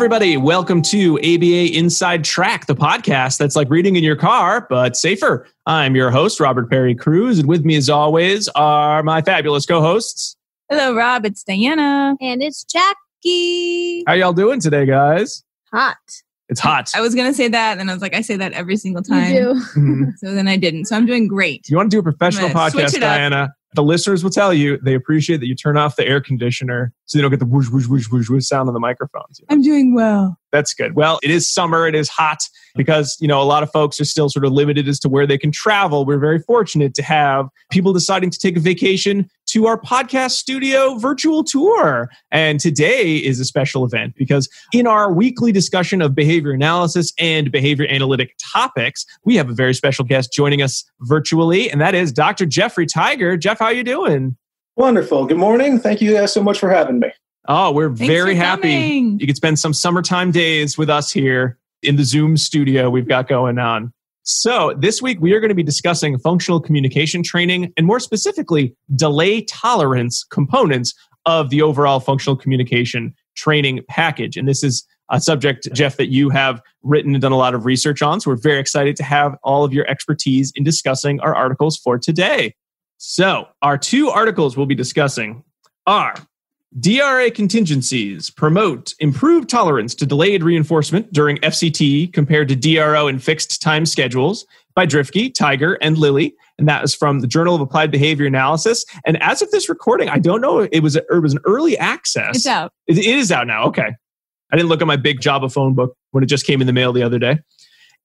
everybody. Welcome to ABA Inside Track, the podcast that's like reading in your car, but safer. I'm your host, Robert Perry Cruz, and with me as always are my fabulous co-hosts. Hello, Rob. It's Diana. And it's Jackie. How y'all doing today, guys? Hot. It's hot. I was going to say that, and I was like, I say that every single time. You do. Mm-hmm. So then I didn't. So I'm doing great. You want to do a professional podcast, Diana? The listeners will tell you they appreciate that you turn off the air conditioner so they don't get the whoosh, whoosh, whoosh, whoosh, whoosh sound on the microphones. You know? I'm doing well. That's good. Well, it is summer. It is hot because, a lot of folks are still sort of limited as to where they can travel. We're very fortunate to have people deciding to take a vacation to our podcast studio virtual tour. And today is a special event because in our weekly discussion of behavior analysis and behavior analytic topics, we have a very special guest joining us virtually, and that is Dr. Jeffrey Tiger. Jeff, how are you doing? Wonderful. Good morning. Thank you guys so much for having me. Oh, we're Thanks very for happy. coming. You could spend some summertime days with us here in the Zoom studio we've got going on. So this week, we are going to be discussing functional communication training and more specifically, delay tolerance components of the overall functional communication training package. And this is a subject, Jeff, that you have written and done a lot of research on. So we're very excited to have all of your expertise in discussing our articles for today. So our two articles we'll be discussing are DRA Contingencies Promote Improved Tolerance to Delayed Reinforcement During FCT Compared to DRO and Fixed Time Schedules by Drifke, Tiger, and Lillie. And that is from the Journal of Applied Behavior Analysis. And as of this recording, I don't know, it was an early access. It's out. It is out now. Okay. I didn't look at my big Java phone book when it just came in the mail the other day.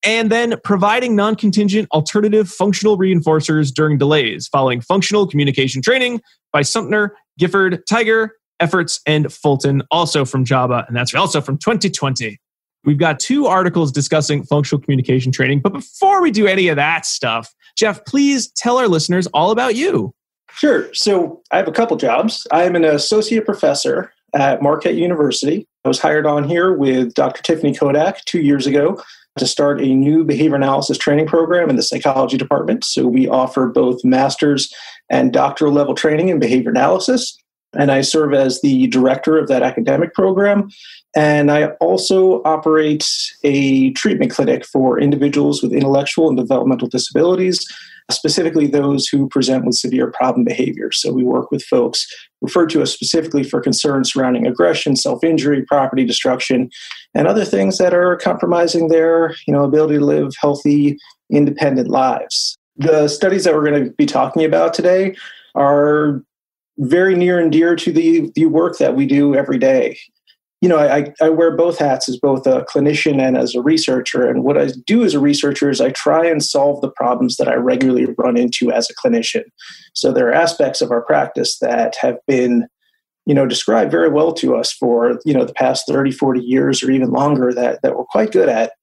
And then providing non-contingent alternative functional reinforcers during delays following functional communication training by Sumter, Gifford, Tiger, Effertz, and Fulton, also from Java, and that's also from 2020. We've got two articles discussing functional communication training, but before we do any of that stuff, Jeff, please tell our listeners all about you. Sure. So I have a couple jobs. I'm an associate professor at Marquette University. I was hired on here with Dr. Tiffany Kodak 2 years ago to start a new behavior analysis training program in the psychology department. So we offer both master's and doctoral level training in behavior analysis. And I serve as the director of that academic program. And I also operate a treatment clinic for individuals with intellectual and developmental disabilities, specifically those who present with severe problem behavior. So we work with folks referred to as specifically for concerns surrounding aggression, self-injury, property destruction, and other things that are compromising their ability to live healthy, independent lives. The studies that we're going to be talking about today are very near and dear to the work that we do every day. I wear both hats as both a clinician and as a researcher. And what I do as a researcher is I try and solve the problems that I regularly run into as a clinician. So there are aspects of our practice that have been, described very well to us for, the past 30, 40 years or even longer that we're quite good at.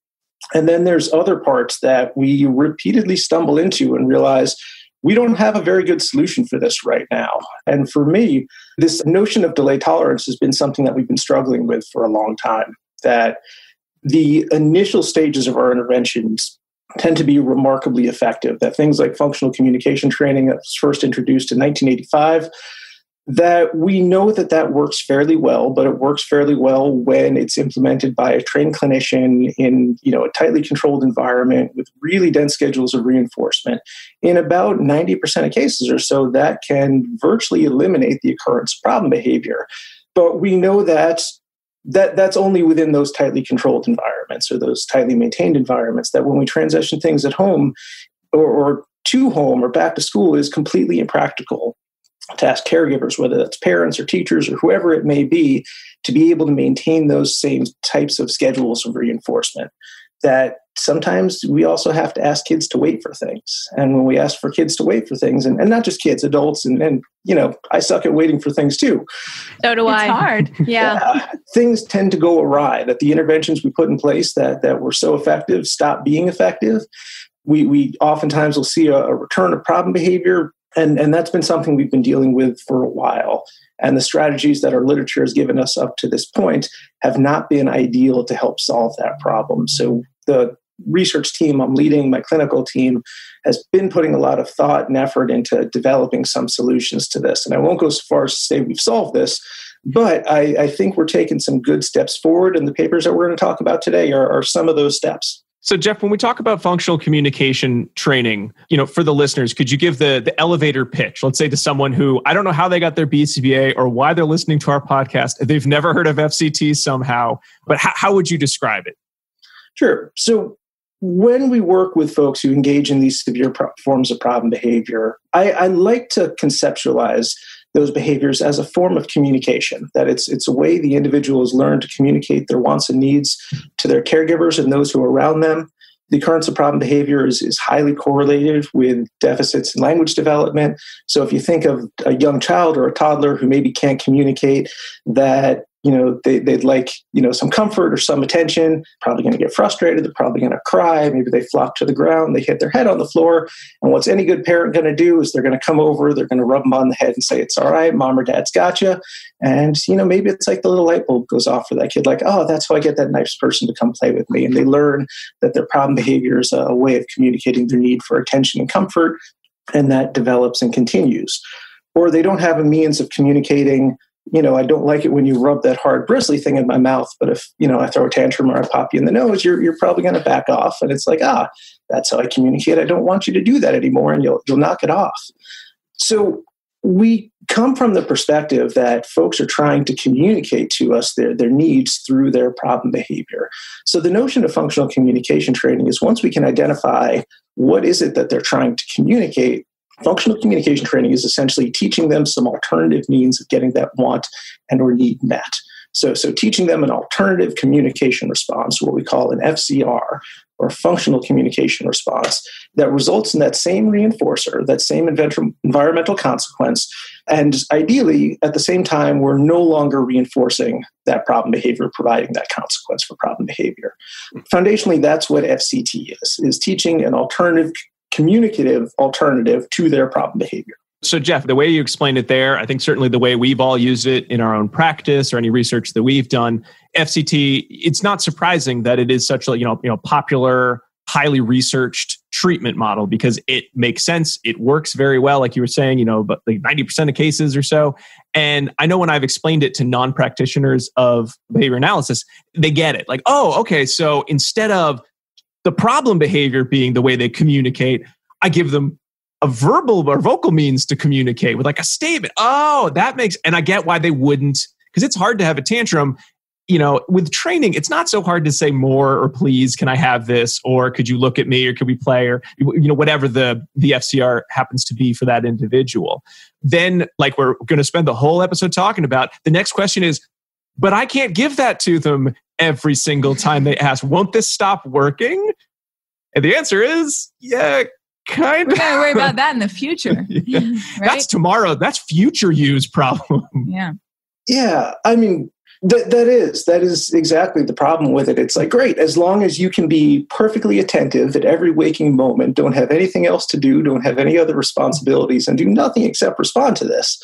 And then there's other parts that we repeatedly stumble into and realize we don't have a very good solution for this right now. And for me, this notion of delay tolerance has been something that we've been struggling with for a long time, that the initial stages of our interventions tend to be remarkably effective, that things like functional communication training that was first introduced in 1985, that we know that works fairly well, but it works fairly well when it's implemented by a trained clinician in a tightly controlled environment with really dense schedules of reinforcement. In about 90% of cases or so, that can virtually eliminate the occurrence of problem behavior. But we know that's only within those tightly controlled environments or those tightly maintained environments, that when we transition things at home or to home or back to school is completely impractical to ask caregivers, whether that's parents or teachers or whoever it may be, to be able to maintain those same types of schedules of reinforcement. That sometimes we also have to ask kids to wait for things. And when we ask for kids to wait for things, and not just kids, adults, and I suck at waiting for things too. So do I. It's hard. Yeah. Things tend to go awry, that the interventions we put in place that were so effective stop being effective. We oftentimes will see a return of problem behavior. And that's been something we've been dealing with for a while. And the strategies that our literature has given us up to this point have not been ideal to help solve that problem. So the research team I'm leading, my clinical team, has been putting a lot of thought and effort into developing some solutions to this. And I won't go so far as to say we've solved this, But I think we're taking some good steps forward, and the papers that we're going to talk about today are some of those steps. So Jeff, when we talk about functional communication training, for the listeners, could you give the elevator pitch, let's say to someone who, I don't know how they got their BCBA or why they're listening to our podcast. They've never heard of FCT somehow, but how would you describe it? Sure. So when we work with folks who engage in these severe forms of problem behavior, I like to conceptualize those behaviors as a form of communication, that it's a way the individual has learned to communicate their wants and needs to their caregivers and those who are around them. The occurrence of problem behavior is highly correlated with deficits in language development. So if you think of a young child or a toddler who maybe can't communicate that, they'd like, some comfort or some attention, probably going to get frustrated. They're probably going to cry. Maybe they flop to the ground. They hit their head on the floor. And what's any good parent going to do is they're going to come over, they're going to rub them on the head and say, it's all right, mom or dad's got you. And, maybe it's like the little light bulb goes off for that kid, like, oh, that's how I get that nice person to come play with me. And they learn that their problem behavior is a way of communicating their need for attention and comfort. And that develops and continues. Or they don't have a means of communicating, I don't like it when you rub that hard bristly thing in my mouth, but if, I throw a tantrum or I pop you in the nose, you're probably going to back off. And it's like, that's how I communicate. I don't want you to do that anymore. And you'll knock it off. So we come from the perspective that folks are trying to communicate to us their needs through their problem behavior. So the notion of functional communication training is once we can identify what is it that they're trying to communicate, functional communication training is essentially teaching them some alternative means of getting that want and or need met. So teaching them an alternative communication response, what we call an FCR, or functional communication response, that results in that same reinforcer, that same environmental consequence. And ideally, at the same time, we're no longer reinforcing that problem behavior, providing that consequence for problem behavior. Foundationally, that's what FCT is teaching an communicative alternative to their problem behavior. So Jeff, the way you explained it there, I think certainly the way we've all used it in our own practice or any research that we've done, FCT, it's not surprising that it is such a popular, highly researched treatment model because it makes sense. It works very well, like you were saying, but like 90% of cases or so. And I know when I've explained it to non-practitioners of behavior analysis, they get it. Like, oh, okay, so instead of the problem behavior being the way they communicate, I give them a verbal or vocal means to communicate with like a statement. Oh, that makes, and I get why they wouldn't, because it's hard to have a tantrum. With training, it's not so hard to say more or please, can I have this? Or could you look at me? Or could we play? Or, whatever the FCR happens to be for that individual. Then, like we're going to spend the whole episode talking about, the next question is, but I can't give that to them every single time they ask, won't this stop working? And the answer is, yeah, kind of. We're going to worry about that in the future. Yeah. Right? That's tomorrow. That's future use problem. Yeah. Yeah. I mean, that is exactly the problem with it. It's like, great, as long as you can be perfectly attentive at every waking moment, don't have anything else to do, don't have any other responsibilities, and do nothing except respond to this,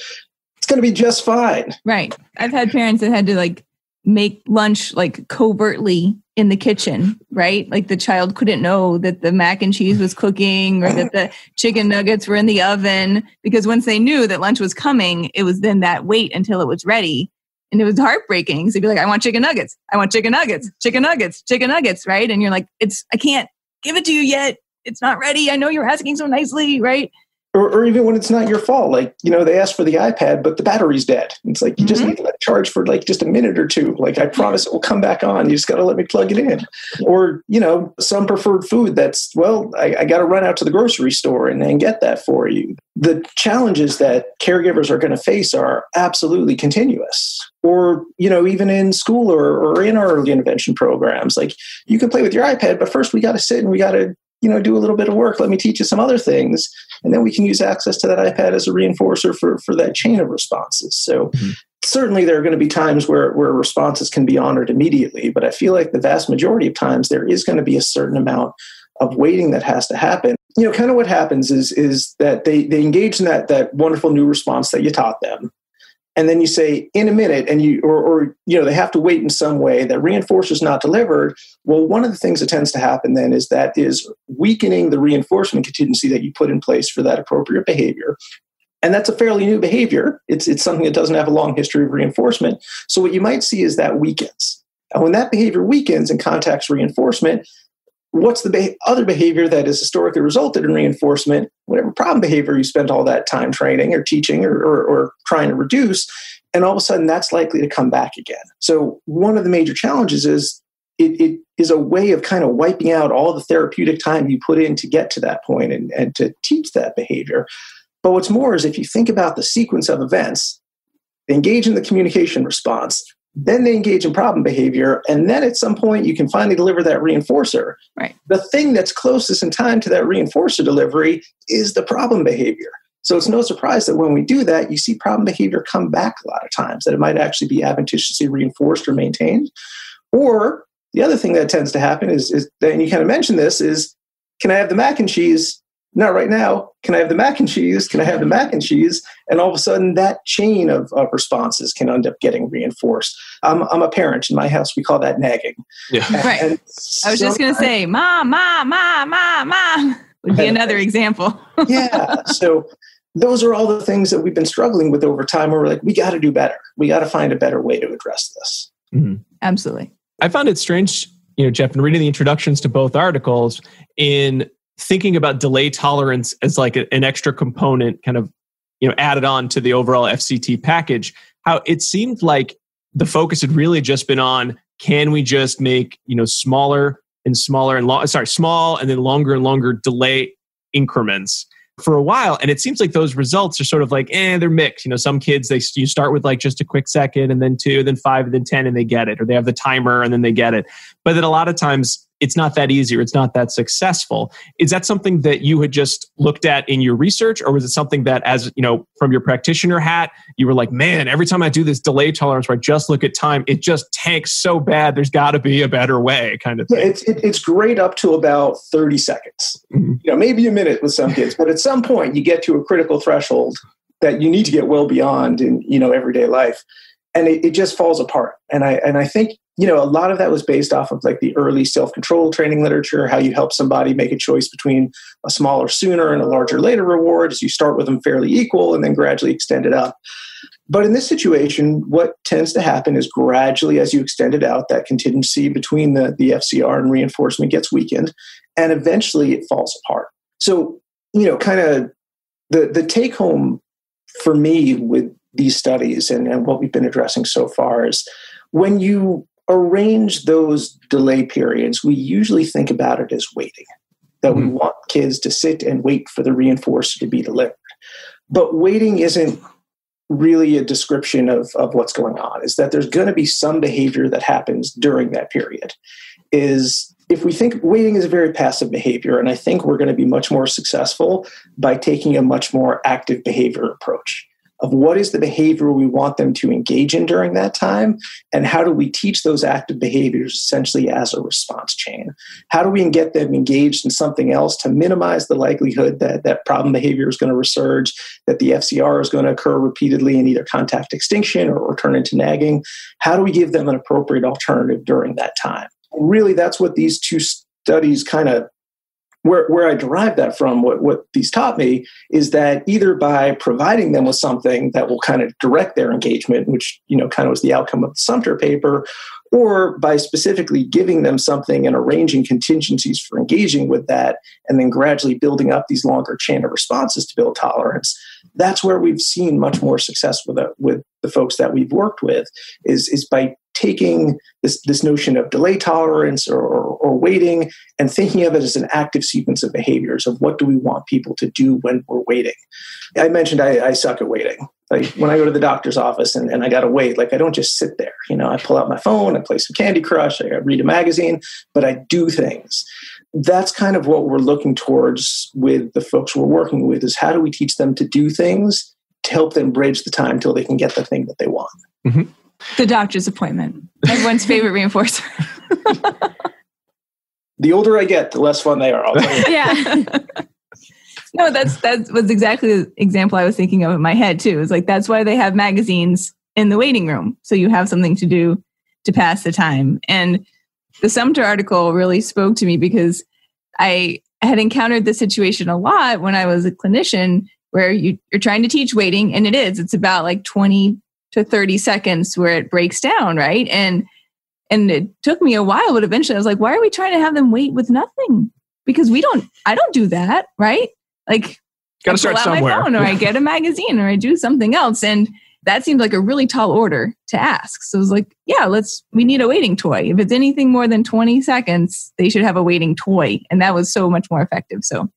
it's going to be just fine. Right. I've had parents that had to make lunch covertly in the kitchen, right? Like the child couldn't know that the mac and cheese was cooking or that the chicken nuggets were in the oven, because once they knew that lunch was coming, it was then that wait until it was ready. And it was heartbreaking. So they'd be like, I want chicken nuggets. I want chicken nuggets, chicken nuggets, chicken nuggets, right? And you're like, I can't give it to you yet. It's not ready. I know you're asking so nicely, right? Or even when it's not your fault, they asked for the iPad, but the battery's dead. It's like, you just need to let it charge for just a minute or two. I promise it will come back on. You just got to let me plug it in. Or, some preferred food that's, I got to run out to the grocery store and get that for you. The challenges that caregivers are going to face are absolutely continuous. Or, even in school or in our early intervention programs, you can play with your iPad, but first we got to sit and we got to do a little bit of work. Let me teach you some other things. And then we can use access to that iPad as a reinforcer for that chain of responses. So certainly there are going to be times where responses can be honored immediately. But I feel like the vast majority of times there is going to be a certain amount of waiting that has to happen. Kind of what happens is that they engage in that wonderful new response that you taught them. And then you say, in a minute, and they have to wait in some way, that reinforcer's not delivered. Well, one of the things that tends to happen then is weakening the reinforcement contingency that you put in place for that appropriate behavior. And that's a fairly new behavior. It's something that doesn't have a long history of reinforcement. So what you might see is that weakens. And when that behavior weakens in context reinforcement, what's the other behavior that has historically resulted in reinforcement? Whatever problem behavior you spent all that time training or teaching or trying to reduce, and all of a sudden that's likely to come back again. So one of the major challenges is it is a way of kind of wiping out all the therapeutic time you put in to get to that point and to teach that behavior. But what's more is if you think about the sequence of events, they engage in the communication response, then they engage in problem behavior, and then at some point you can finally deliver that reinforcer. Right. The thing that's closest in time to that reinforcer delivery is the problem behavior. So it's no surprise that when we do that, you see problem behavior come back a lot of times, that it might actually be adventitiously reinforced or maintained. Or the other thing that tends to happen is and you kind of mentioned this, is, can I have the mac and cheese? Not right now. Can I have the mac and cheese? Can I have the mac and cheese? And all of a sudden, that chain of responses can end up getting reinforced. I'm a parent. In my house, we call that nagging. Yeah. Right. And I was just going to say, mom would be another example. Yeah. So those are all the things that we've been struggling with over time, where we're like, we got to do better. We got to find a better way to address this. Mm-hmm. Absolutely. I found it strange, Jeff, in reading the introductions to both articles, in thinking about delay tolerance as like an extra component kind of, added on to the overall FCT package, how it seemed like the focus had really just been on, can we just make, small and then longer and longer delay increments for a while. And it seems like those results are sort of like, they're mixed. Some kids, you start with like just a quick second, and then 2, then 5, and then 10, and they get it. Or they have the timer and then they get it. But then a lot of times it's not that easy, or it's not that successful. Is that something that you had just looked at in your research? Or was it something that, as from your practitioner hat, you were like, man, every time I do this delay tolerance where I just look at time, it just tanks so bad. There's got to be a better way, kind of thing. Yeah, it's great up to about 30 seconds, maybe a minute with some kids. But at some point, you get to a critical threshold that you need to get well beyond in everyday life, and it just falls apart. And I think a lot of that was based off of like the early self-control training literature, how you help somebody make a choice between a smaller sooner and a larger later reward, as you start with them fairly equal and then gradually extend it up. But in this situation, what tends to happen is gradually, as you extend it out, that contingency between the FCR and reinforcement gets weakened, and eventually it falls apart. So, kind of the take home for me with these studies and what we've been addressing so far is, when you arrange those delay periods, we usually think about it as waiting, that we want kids to sit and wait for the reinforcer to be delivered. But waiting isn't really a description of what's going on. Is that there's going to be some behavior that happens during that period. Is if we think waiting is a very passive behavior, and I think we're going to be much more successful by taking a much more active behavior approach of what is the behavior we want them to engage in during that time, and how do we teach those active behaviors essentially as a response chain? How do we get them engaged in something else to minimize the likelihood that that problem behavior is going to resurge, that the FCR is going to occur repeatedly in either contact extinction or turn into nagging? How do we give them an appropriate alternative during that time? Really, that's what these two studies kind of, where I derived that from, what these taught me, is that either by providing them with something that will kind of direct their engagement, which, kind of was the outcome of the Sumter paper, or by specifically giving them something and arranging contingencies for engaging with that, and then gradually building up these longer chain of responses to build tolerance. That's where we've seen much more success with the folks that we've worked with, is by taking this notion of delay tolerance or waiting and thinking of it as an active sequence of behaviors of what do we want people to do when we're waiting. I mentioned I suck at waiting. Like when I go to the doctor's office and I got to wait, like I don't just sit there. I pull out my phone, I play some Candy Crush, I read a magazine, but I do things. That's kind of what we're looking towards with the folks we're working with, is how do we teach them to do things to help them bridge the time till they can get the thing that they want. Mm-hmm. The doctor's appointment. Everyone's favorite reinforcer. The older I get, the less fun they are. I'll tell you. Yeah. No, that was exactly the example I was thinking of in my head too. It's like, that's why they have magazines in the waiting room. So you have something to do to pass the time. And the Sumter article really spoke to me because I had encountered this situation a lot when I was a clinician, where you're trying to teach waiting, and it's about like 20 to 30 seconds where it breaks down, right? And it took me a while, but eventually I was like, why are we trying to have them wait with nothing? Because I don't do that, right? Like, got to start somewhere. My phone, or I get a magazine, or I do something else. And that seemed like a really tall order to ask. So I was like, yeah, we need a waiting toy. If it's anything more than 20 seconds, they should have a waiting toy. And that was so much more effective. So,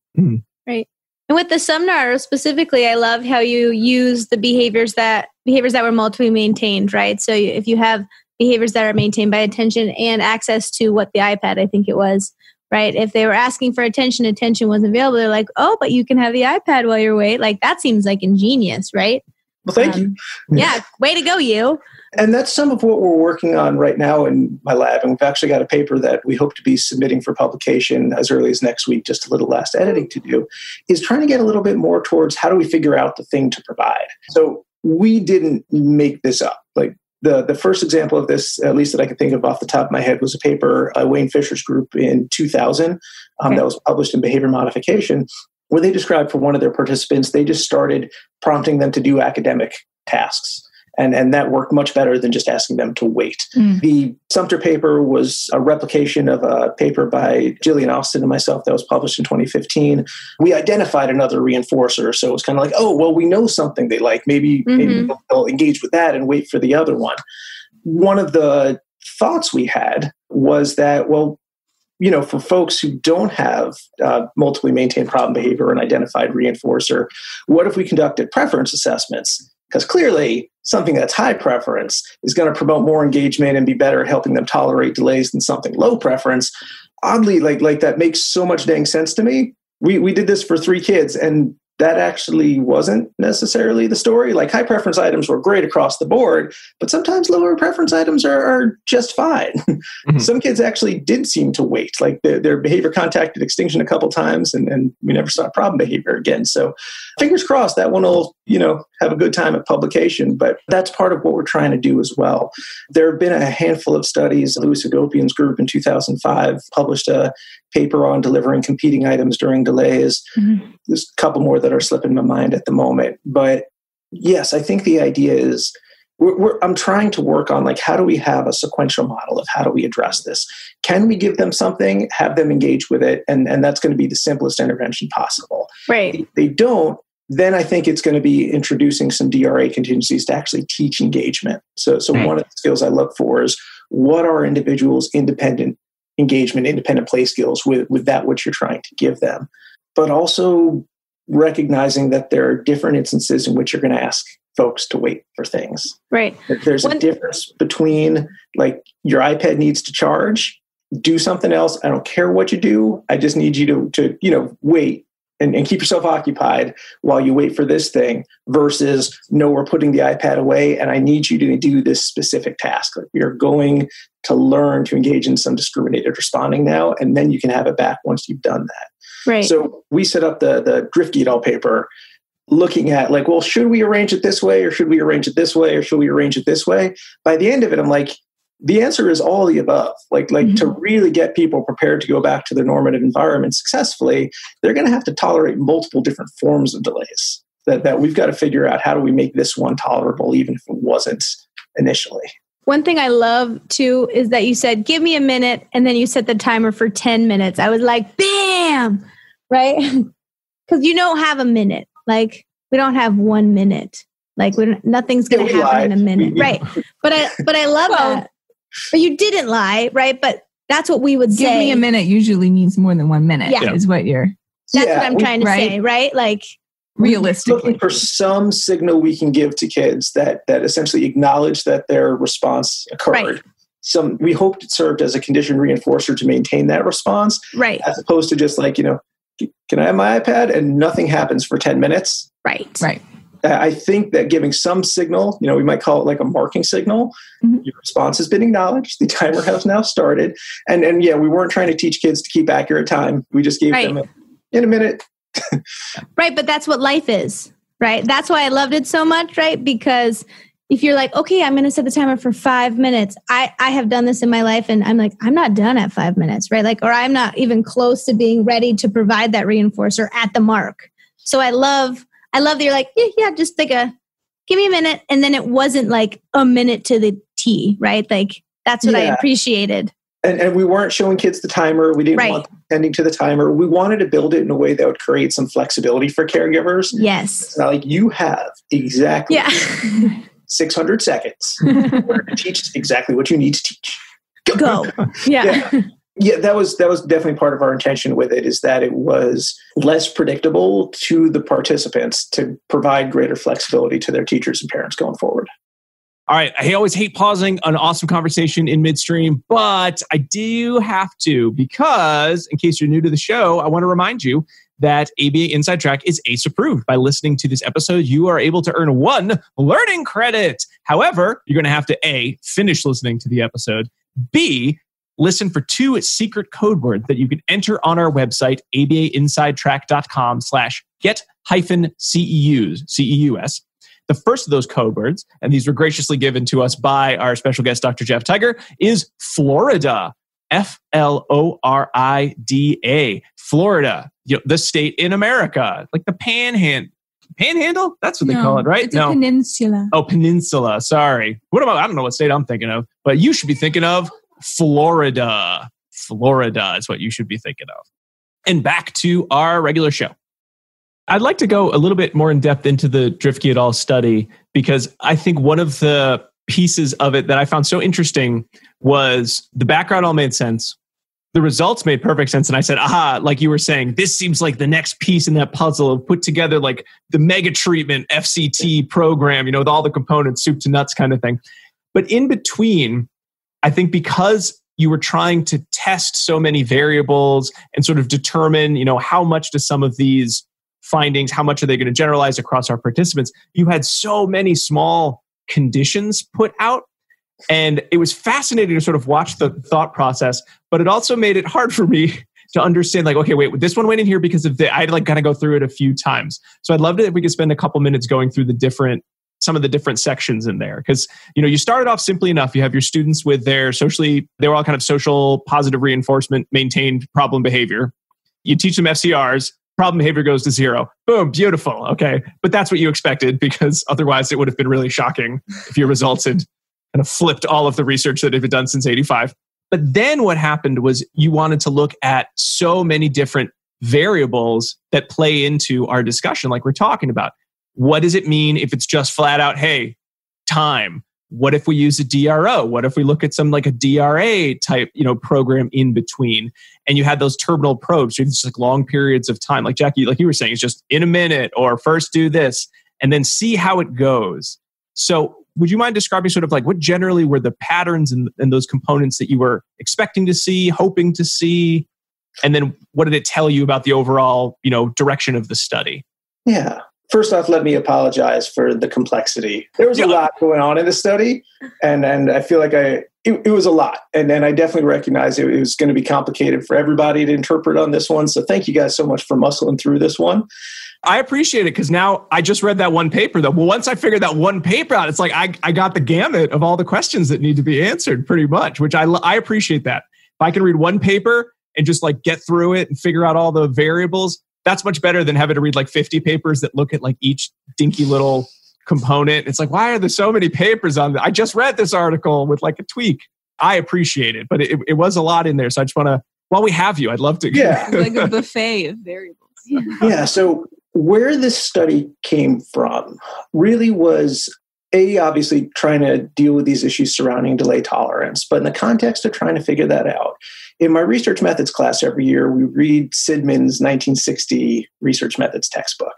Right. And with the Sumner specifically, I love how you use the behaviors that were multiply maintained, right? So if you have behaviors that are maintained by attention and access to what the iPad, I think it was, right? If they were asking for attention wasn't available. They're like, oh, but you can have the iPad while you're waiting. Like, that seems like ingenious, right? Well, thank you. Yeah, way to go, you. And that's some of what we're working on right now in my lab. And we've actually got a paper that we hope to be submitting for publication as early as next week, just a little last editing to do, is trying to get a little bit more towards how do we figure out the thing to provide. So we didn't make this up. Like, the first example of this, at least that I can think of off the top of my head, was a paper by Wayne Fisher's group in 2000 that was published in Behavior Modification, where they described for one of their participants, they just started prompting them to do academic tasks. And that worked much better than just asking them to wait. The Sumter paper was a replication of a paper by Jillian Austin and myself that was published in 2015. We identified another reinforcer. So it was kind of like, oh, well, we know something they like. Maybe they'll engage with that and wait for the other one. One of the thoughts we had was that, well, for folks who don't have multiply maintained problem behavior or an identified reinforcer, what if we conducted preference assessments? Because clearly, something that's high preference is going to promote more engagement and be better at helping them tolerate delays than something low preference. Oddly, like that makes so much dang sense to me. We did this for 3 kids, and that actually wasn't necessarily the story. Like, high preference items were great across the board, but sometimes lower preference items are just fine. Some kids actually did seem to wait. Like, their behavior contacted extinction a couple times, and we never saw problem behavior again. So fingers crossed that one will, have a good time at publication. But that's part of what we're trying to do as well. There have been a handful of studies. Louis Agopian's group in 2005 published a paper on delivering competing items during delays. There's a couple more that are slipping my mind at the moment. But yes, I think the idea is I'm trying to work on, like, how do we have a sequential model of how do we address this? Can we give them something, have them engage with it? And that's going to be the simplest intervention possible. Right. If they don't, then I think it's going to be introducing some DRA contingencies to actually teach engagement. So one of the skills I look for is, what are individuals' independent engagement, independent play skills with that which you're trying to give them? But also recognizing that there are different instances in which you're going to ask folks to wait for things. Right. There's a difference between, like, your iPad needs to charge, do something else. I don't care what you do. I just need you to wait and keep yourself occupied while you wait for this thing, versus, no, we're putting the iPad away and I need you to do this specific task. Like, we are going to learn to engage in some discriminated responding now, and then you can have it back once you've done that. Right. So we set up the Drifke et al. Paper looking at, like, well, should we arrange it this way, or should we arrange it this way, or should we arrange it this way? By the end of it, I'm like, the answer is all the above. Like to really get people prepared to go back to their normative environment successfully, they're going to have to tolerate multiple different forms of delays that we've got to figure out, how do we make this one tolerable, even if it wasn't initially. One thing I love too is that you said, give me a minute, and then you set the timer for 10 minutes. I was like, bam, right? Because you don't have a minute. Like, we don't have 1 minute. Like, nothing's going to happen in a minute. Right. But I love that. But you didn't lie, right? But that's what we would say. Give me a minute usually means more than 1 minute. Yeah. Is what you're... That's what I'm trying to say, right? Like, realistically, looking for some signal we can give to kids that essentially acknowledge that their response occurred. Right. We hoped it served as a conditioned reinforcer to maintain that response, right? As opposed to just like, can I have my iPad, and nothing happens for 10 minutes. Right. I think that giving some signal, we might call it like a marking signal. Your response has been acknowledged. The timer has now started. And yeah, we weren't trying to teach kids to keep accurate time. We just gave them in a minute. Right. But that's what life is, right? That's why I loved it so much, right? Because if you're like, okay, I'm going to set the timer for 5 minutes. I have done this in my life, and I'm like, I'm not done at 5 minutes, right? Like, or I'm not even close to being ready to provide that reinforcer at the mark. So I love I love that you're like, yeah, just give me a minute. And then it wasn't like a minute to the T, right? Like that's what I appreciated. And we weren't showing kids the timer. We didn't want them attending to the timer. We wanted to build it in a way that would create some flexibility for caregivers. Yes. It's not like you have exactly 600 seconds to teach exactly what you need to teach. Go. Yeah. Yeah, that was definitely part of our intention with it, is that it was less predictable to the participants to provide greater flexibility to their teachers and parents going forward. All right. I always hate pausing an awesome conversation in midstream, but I do have to, because in case you're new to the show, I want to remind you that ABA Inside Track is ACE approved. By listening to this episode, you are able to earn 1 learning credit. However, you're going to have to A, finish listening to the episode, B, listen for 2 secret code words that you can enter on our website, abainsidetrack.com/get-CEUs. The first of those code words, and these were graciously given to us by our special guest, Dr. Jeff Tiger, is Florida. Florida. Florida, the state in America, like the Panhandle? That's what they call it, right? It's a peninsula. Oh, peninsula. Sorry. I don't know what state I'm thinking of, but you should be thinking of Florida. Florida is what you should be thinking of. And back to our regular show. I'd like to go a little bit more in depth into the Drifke et al. Study, because I think one of the pieces of it that I found so interesting was the background all made sense. The results made perfect sense. And I said, aha, like you were saying, this seems like the next piece in that puzzle of put together like the mega treatment FCT program, with all the components, soup to nuts kind of thing. But in between, I think because you were trying to test so many variables and sort of determine, how much do some of these findings, how much are they going to generalize across our participants? You had so many small conditions put out. And it was fascinating to sort of watch the thought process, but it also made it hard for me to understand, like, okay, wait, this one went in here because of I had like kind of go through it a few times. So I'd love it if we could spend a couple minutes going through some of the different sections in there. Because, you started off simply enough. You have your students with they were all kind of social positive reinforcement, maintained problem behavior. You teach them FCRs. Problem behavior goes to 0. Boom, beautiful. Okay. But that's what you expected, because otherwise it would have been really shocking if your results had kind of flipped all of the research that had been done since 85. But then what happened was you wanted to look at so many different variables that play into our discussion, like we're talking about. What does it mean if it's just flat out, hey, time? What if we use a DRO? What if we look at some like a DRA type, program in between? And you had those terminal probes, so just like long periods of time. Like Jackie, like you were saying, it's just in a minute, or first do this and then see how it goes. So would you mind describing sort of like what generally were the patterns and those components that you were expecting to see, hoping to see? And then what did it tell you about the overall, direction of the study? Yeah. First off, let me apologize for the complexity. There was a lot going on in the study, and I feel like it was a lot. And then I definitely recognize it was going to be complicated for everybody to interpret on this one. So thank you guys so much for muscling through this one. I appreciate it, because now I just read that one paper though. Well, once I figured that one paper out, it's like I got the gamut of all the questions that need to be answered pretty much, which I appreciate that. If I can read one paper and just like get through it and figure out all the variables, that's much better than having to read like 50 papers that look at like each dinky little component. It's like, why are there so many papers on that? I just read this article with like a tweak. I appreciate it, but it was a lot in there. So I just want to, while we have you, I'd love to. Yeah. Like a buffet of variables. Yeah. So where this study came from really was obviously trying to deal with these issues surrounding delay tolerance, but in the context of trying to figure that out. In my research methods class every year, we read Sidman's 1960 research methods textbook.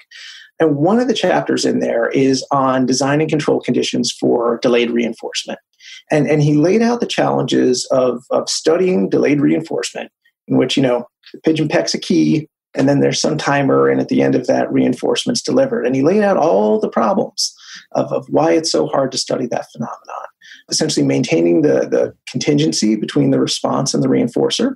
And one of the chapters in there is on design and control conditions for delayed reinforcement. And he laid out the challenges of studying delayed reinforcement, in which, the pigeon pecks a key, and then there's some timer, and at the end of that, reinforcement's delivered. And he laid out all the problems of why it's so hard to study that phenomenon. Essentially maintaining the contingency between the response and the reinforcer,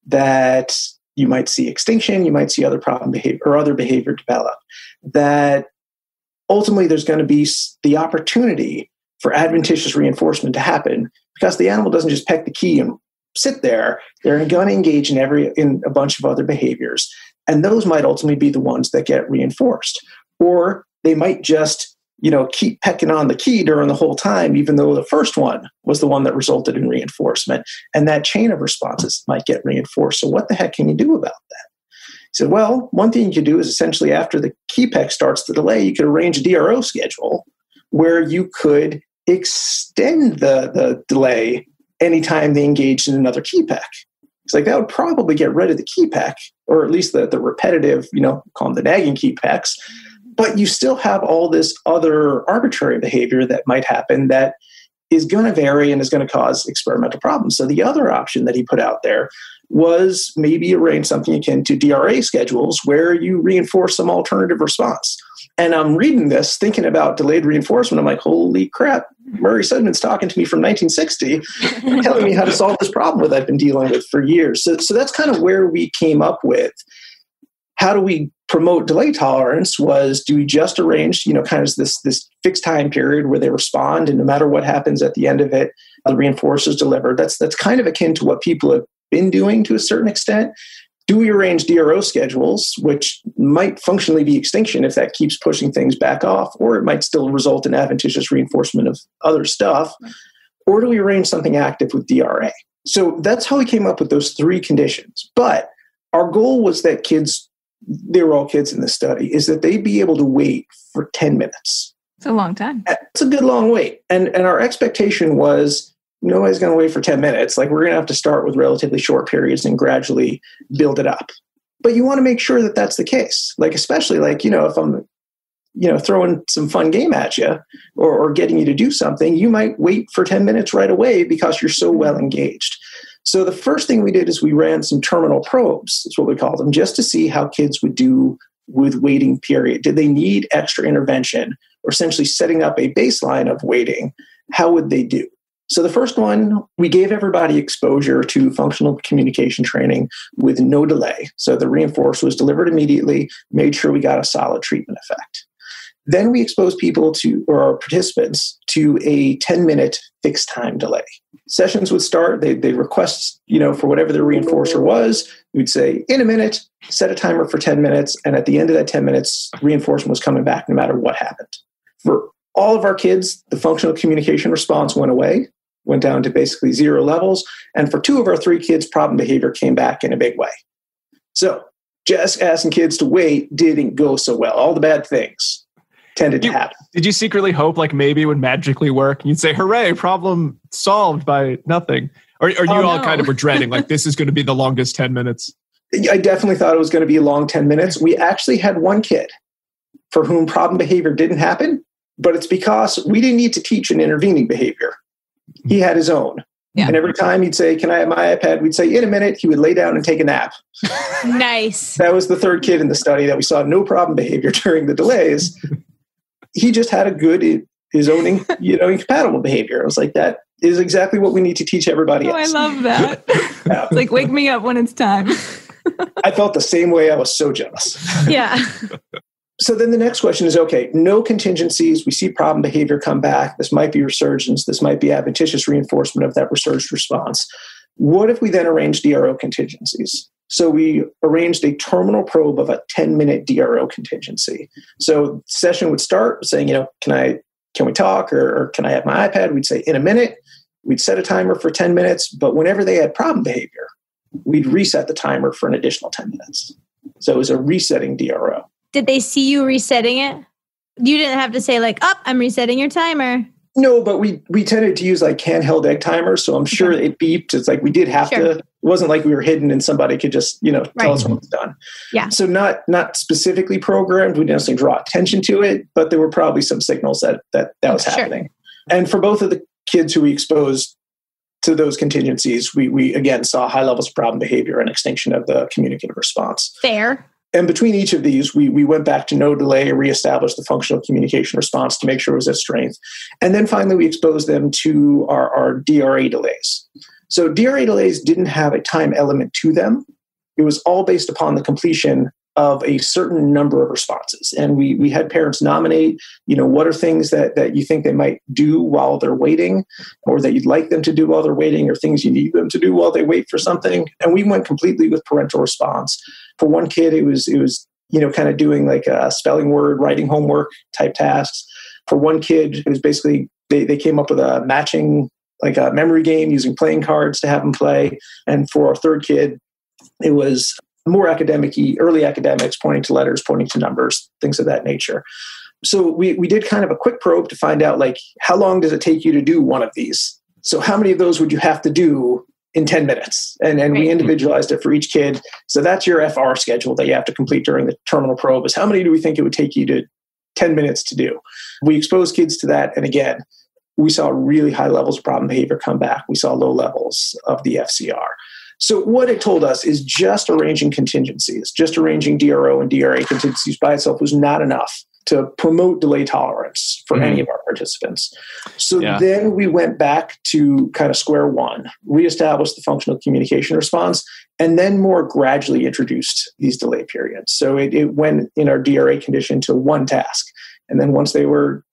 that you might see extinction, you might see other problem behavior or other behavior develop, that ultimately there's going to be the opportunity for adventitious reinforcement to happen, because the animal doesn't just peck the key and sit there. They're going to engage in a bunch of other behaviors. And those might ultimately be the ones that get reinforced. Or they might just, keep pecking on the key during the whole time, even though the first one was the one that resulted in reinforcement. And that chain of responses might get reinforced. So what the heck can you do about that? He said, well, one thing you could do is essentially after the key peck starts the delay, you could arrange a DRO schedule where you could extend the delay anytime they engaged in another key peck. It's like that would probably get rid of the key peck, or at least the repetitive, call them the nagging key pecks. But you still have all this other arbitrary behavior that might happen that is going to vary and is going to cause experimental problems. So the other option that he put out there was maybe arrange something akin to DRA schedules where you reinforce some alternative response. And I'm reading this, thinking about delayed reinforcement. I'm like, holy crap, Murray Sudman's talking to me from 1960, telling me how to solve this problem that I've been dealing with for years. So that's kind of where we came up with how do we promote delay tolerance was, do we just arrange, kind of this fixed time period where they respond, and no matter what happens at the end of it, the reinforcer is delivered. That's kind of akin to what people have been doing to a certain extent. Do we arrange DRO schedules, which might functionally be extinction if that keeps pushing things back off, or it might still result in adventitious reinforcement of other stuff? Or do we arrange something active with DRA? So that's how we came up with those three conditions. But our goal was that kids, they were all kids in this study, is that they'd be able to wait for 10 minutes. It's a long time. It's a good long wait. And our expectation was, nobody's going to wait for 10 minutes. Like, we're going to have to start with relatively short periods and gradually build it up. But you want to make sure that that's the case. Like, especially like, if I'm, throwing some fun game at you or getting you to do something, you might wait for 10 minutes right away because you're so well engaged. So the first thing we did is we ran some terminal probes, is what we called them, just to see how kids would do with waiting period. Did they need extra intervention, or essentially setting up a baseline of waiting? How would they do? So the first one, we gave everybody exposure to functional communication training with no delay. So the reinforcer was delivered immediately, made sure we got a solid treatment effect. Then we exposed people to, or our participants, to a 10-minute fixed time delay. Sessions would start, they'd request, for whatever their reinforcer was. We'd say, in a minute, set a timer for 10 minutes. And at the end of that 10 minutes, reinforcement was coming back no matter what happened. For all of our kids, the functional communication response went away, went down to basically 0 levels. And for 2 of our 3 kids, problem behavior came back in a big way. So just asking kids to wait didn't go so well. All the bad things tended to happen. Did you secretly hope like maybe it would magically work? And you'd say, hooray, problem solved by nothing. Or you all kind of were dreading, like, this is going to be the longest 10 minutes? I definitely thought it was going to be a long 10 minutes. We actually had one kid for whom problem behavior didn't happen, but it's because we didn't need to teach an intervening behavior. He had his own. Yeah. And every time he'd say, can I have my iPad? We'd say, in a minute. He would lay down and take a nap. Nice. That was the third kid in the study that we saw no problem behavior during the delays. He just had a good, his own, incompatible behavior. I was like, that is exactly what we need to teach everybody else. I love that. Yeah. It's like, wake me up when it's time. I felt the same way. I was so jealous. Yeah. So then the next question is, okay, no contingencies. We see problem behavior come back. This might be resurgence. This might be adventitious reinforcement of that resurged response. What if we then arrange DRO contingencies? So we arranged a terminal probe of a 10-minute DRO contingency. So session would start saying, can we talk, or can I have my iPad? We'd say, in a minute. We'd set a timer for 10 minutes, but whenever they had problem behavior, we'd reset the timer for an additional 10 minutes. So it was a resetting DRO. Did they see you resetting it? You didn't have to say like, I'm resetting your timer. No, but we tended to use like handheld egg timers. So I'm sure it beeped. It's like we did have to, it wasn't like we were hidden and somebody could just, tell us when it's done. Yeah. So not specifically programmed. We didn't necessarily draw attention to it, but there were probably some signals that was happening. And for both of the kids who we exposed to those contingencies, we again saw high levels of problem behavior and extinction of the communicative response. Fair. And between each of these, we went back to no delay, reestablished the functional communication response to make sure it was at strength. And then finally, we exposed them to our DRA delays. So DRA delays didn't have a time element to them. It was all based upon the completion of a certain number of responses. And we had parents nominate, what are things that you think they might do while they're waiting, or that you'd like them to do while they're waiting, or things you need them to do while they wait for something. And we went completely with parental response. For one kid, it was kind of doing like a spelling word, writing homework type tasks. For one kid, it was basically, they came up with a matching, like a memory game using playing cards to have them play. And for our third kid, it was more academic-y, early academics, pointing to letters, pointing to numbers, things of that nature. So we did kind of a quick probe to find out, like, how long does it take you to do one of these? So how many of those would you have to do in 10 minutes? And we individualized it for each kid. So that's your FR schedule that you have to complete during the terminal probe, is how many do we think it would take you to 10 minutes to do? We exposed kids to that. And again, we saw really high levels of problem behavior come back. We saw low levels of the FCR. So what it told us is just arranging contingencies, just arranging DRO and DRA contingencies by itself was not enough to promote delay tolerance for any of our participants. So then we went back to kind of square one, reestablished the functional communication response, and then more gradually introduced these delay periods. So it went in our DRA condition to one task. And then once they were,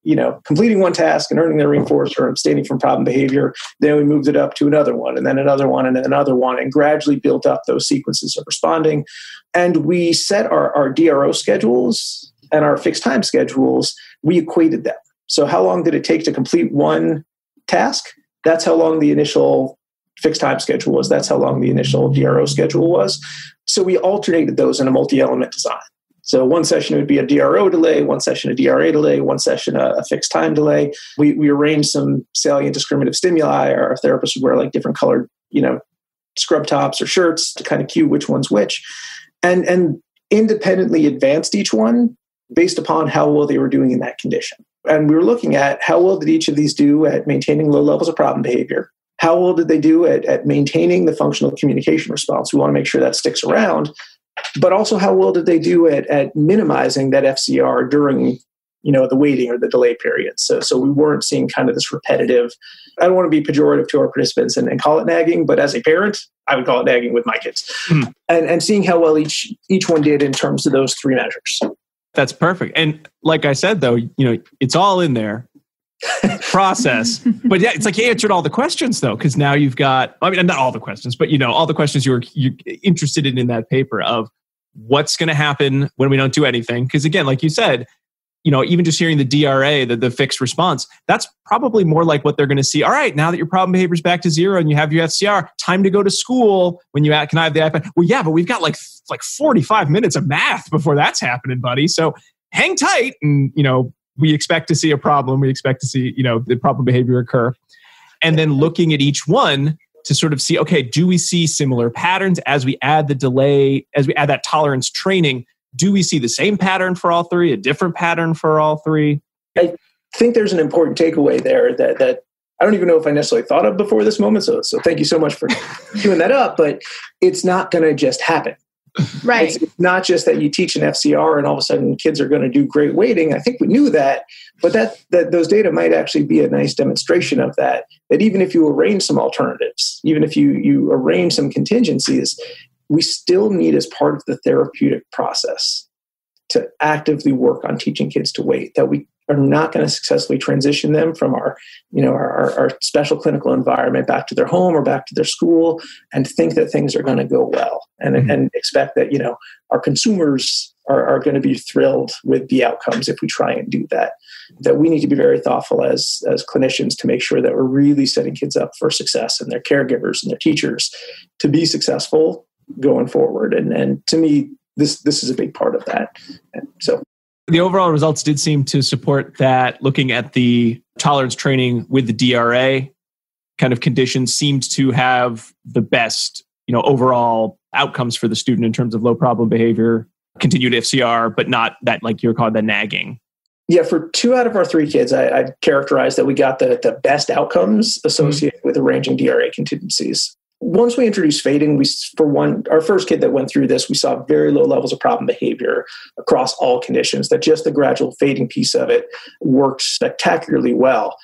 completing one task and earning their reinforced or abstaining from problem behavior, then we moved it up to another one, and then another one, and then another one, and gradually built up those sequences of responding. And we set our DRO schedules and our fixed time schedules, we equated them. So how long did it take to complete one task? That's how long the initial fixed time schedule was. That's how long the initial DRO schedule was. So we alternated those in a multi-element design. So one session would be a DRO delay, one session a DRA delay, one session a fixed time delay. We arranged some salient discriminative stimuli. Our therapists would wear like different colored, scrub tops or shirts to kind of cue which one's which, and independently advanced each one based upon how well they were doing in that condition. And we were looking at how well did each of these do at maintaining low levels of problem behavior? How well did they do at maintaining the functional communication response? We want to make sure that sticks around. But also how well did they do at minimizing that FCR during, the waiting or the delay period? So we weren't seeing kind of this repetitive, I don't want to be pejorative to our participants and call it nagging, but as a parent, I would call it nagging with my kids. And seeing how well each one did in terms of those three measures. That's perfect. And like I said, though, it's all in there. Process. But yeah, it's like you answered all the questions, though, because now you've got, not all the questions, but all the questions you're interested in that paper of what's going to happen when we don't do anything. Because again, like you said, even just hearing the DRA, the fixed response, that's probably more like what they're going to see. All right, now that your problem behavior is back to zero and you have your FCR, time to go to school when can I have the iPad? Well, yeah, but we've got like 45 minutes of math before that's happening, buddy. So hang tight and, we expect to see a problem. We expect to see, the problem behavior occur. And then looking at each one to sort of see, okay, do we see similar patterns as we add the delay, as we add that tolerance training? Do we see the same pattern for all three, a different pattern for all three? I think there's an important takeaway there that I don't even know if I necessarily thought of before this moment. So thank you so much for queuing that up, but it's not going to just happen. Right. It's not just that you teach an FCR and all of a sudden kids are going to do great waiting. I think we knew that, but that those data might actually be a nice demonstration of that even if you arrange some alternatives, even if you arrange some contingencies, we still need as part of the therapeutic process to actively work on teaching kids to wait, that we are not going to successfully transition them from our special clinical environment back to their home or back to their school and think that things are going to go well and expect that, our consumers are going to be thrilled with the outcomes if we try and do that. That we need to be very thoughtful as clinicians to make sure that we're really setting kids up for success and their caregivers and their teachers to be successful going forward. And to me, this is a big part of that. And so the overall results did seem to support that. Looking at the tolerance training with the DRA kind of conditions seemed to have the best, overall outcomes for the student in terms of low problem behavior, continued FCR, but not that, like you're calling the nagging. Yeah, for 2 out of our 3 kids, I'd characterize that we got the best outcomes associated with arranging DRA contingencies. Once we introduced fading, our first kid that went through this, we saw very low levels of problem behavior across all conditions, that just the gradual fading piece of it worked spectacularly well.